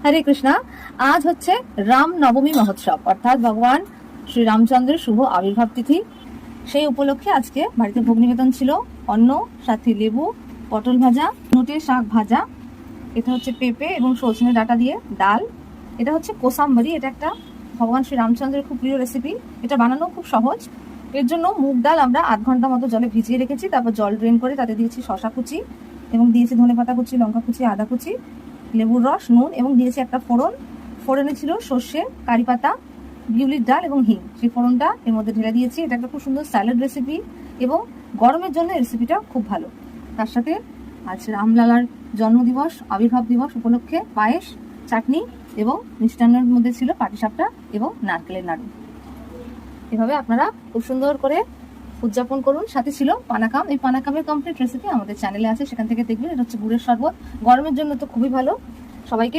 হরে কৃষ্ণা। আজ হচ্ছে রাম নবমী মহোৎসব, অর্থাৎ ভগবান শ্রী রামচন্দ্রের শুভ আবির্ভাব তিথি। সেই উপলক্ষে আজকে বাড়িতে ভোগ নিবেদন ছিল অন্ন, সাথে লেবু, পটল ভাজা, নোটে শাক ভাজা, এটা হচ্ছে পেঁপে এবং সজনে ডাঁটা দিয়ে ডাল, এটা হচ্ছে কোসাম্বরি। এটা একটা ভগবান শ্রী রামচন্দ্রের খুব প্রিয় রেসিপি। এটা বানানো খুব সহজ। এর জন্য মুগ ডাল আমরা 8 ঘন্টা মতো জলে ভিজিয়ে রেখেছি, তারপর জল ড্রেন করে তাতে দিয়েছি শশা কুচি এবং দিয়েছি ধনেপাতা কুচি, লঙ্কা কুচি, আদা কুচি, লেবুর রস, নুন এবং দিয়েছি একটা ফোড়ন। ফোড়নে ছিল সর্ষে, কারি পাতা, বিউলির ডাল এবং হিং। সেই ফোড়নটা এর মধ্যে ঢেলে দিয়েছি। এটা একটা খুব সুন্দর স্যালাড রেসিপি এবং গরমের জন্য এই রেসিপিটা খুব ভালো। তার সাথে আজ রামলালার জন্মদিবস, আবির্ভাব দিবস উপলক্ষে পায়েস, চাটনি এবং মিষ্টান্নের মধ্যে ছিল পাটিসাপটা এবং নারকেলের নাড়ু। এভাবে আপনারা খুব সুন্দর করে উদযাপন করুন। সাথে ছিল পানাকাম। এই পানাকামের কমপ্লিট রেসিপি আমাদের চ্যানেলে আছে, সেখান থেকে দেখবেন। এটা হচ্ছে গুড়ের শরবত, গরমের জন্য তো খুবই ভালো। সবাইকে